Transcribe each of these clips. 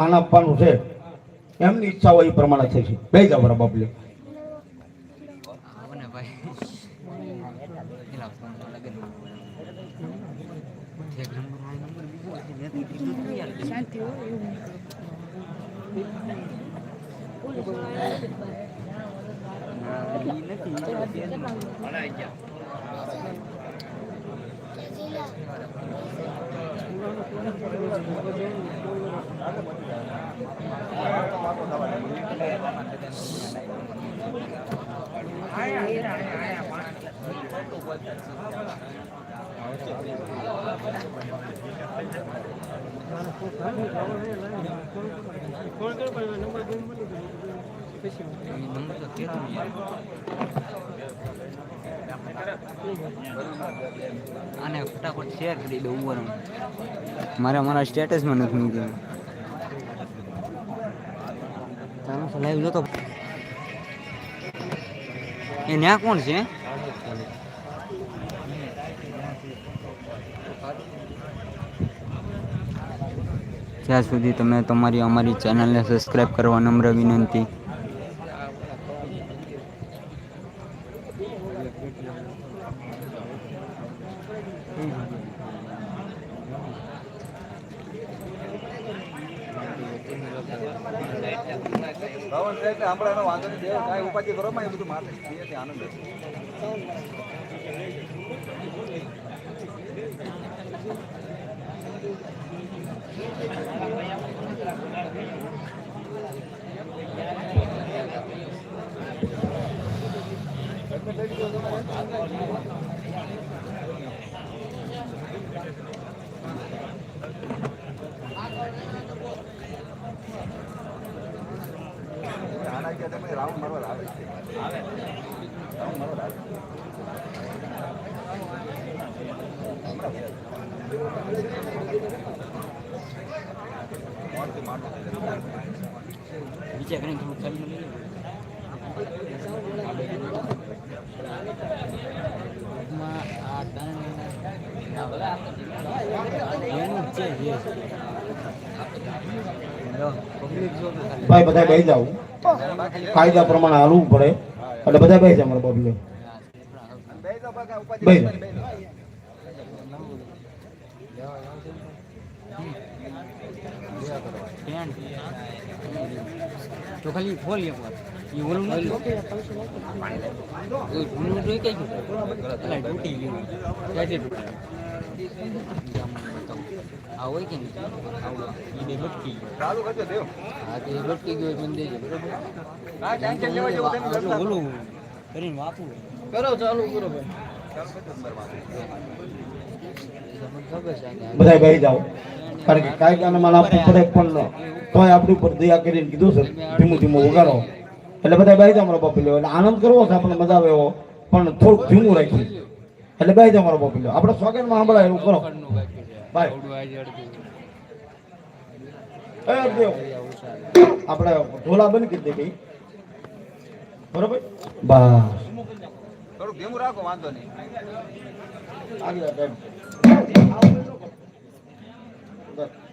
આના આપવાનું છે એમની ઈચ્છા હોય એ પ્રમાણે થશે. બે જાવ બરાબર બાપલે આને ફટાફટ શેર કરી દઉં ઉપર મારા સ્ટેટસમાં નથી મૂક્યું. લાઈવ જોતો એ ન્યા કોણ છે? જ્યાં સુધી તમે અમારી ચેનલને સબસ્ક્રાઈબ કરવા નમ્ર વિનંતી. હમણાં વાંધો નહીં, કાંઈ ઉપાધિ કરો માં એ બધું મારે આનંદ રાઉન્ડ મારવા આવે છે. બીજા ઘણી થોડું ચાલુ ભાઈ બધા બેસી જાવ, કાયદા પ્રમાણે હાલવું પડે એટલે બધા બેસી જાય મારા બાપલે. તો ખાલી ફોલ એક વાર એ ઓલું નથી જૂનું જોઈ કઈ ગયું તૂટી ગયું આ હોય કે નહીં એ ભટકી ગયો હા તો એ ભટકી ગયો મને દેજો બરોબર ઓલું કરીને વાપરું કરો ચાલુ કરો બધા બેસી જાઓ, કારણ કે કાયદાને માલ આપવું પડે પણ તોય આપણી ઉપર દયા કરીને કીધું છે ધીમું ધીમું વગાડો એટલે બધા બેસી જાઓ મારો બાપી લો. એટલે આનંદ કરવો છે આપણને મજા આવે એવો પણ થોડુંક ધીમું રાખી એટલે બેસી જાઓ મારો બાપી લો. આપણે સ્વાગતમાં સાંભળાય એવું કરો ભાઈ. આપણે ઢોલા બંધ કરી દે કઈ બરોબર બસ થોડું ધીમું રાખો, વાંધો નહીં.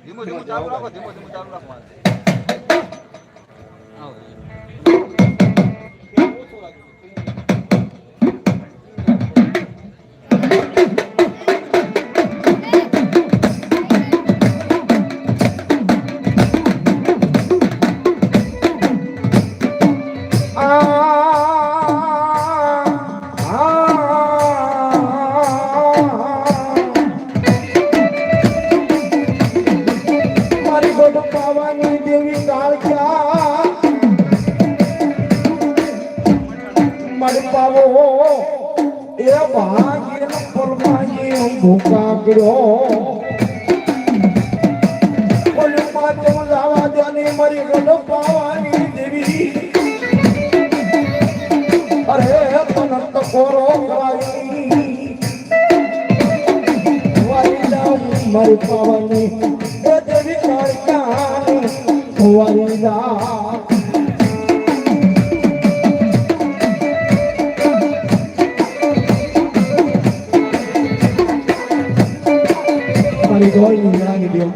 ધીમું ધીમું ચાલુ રાખો, ધીમું ધીમું ચાલુ રાખો. મારી પાવાની એ દેવી કાળકાની ફુવારી રા મારી ગોળની રાણી દેવ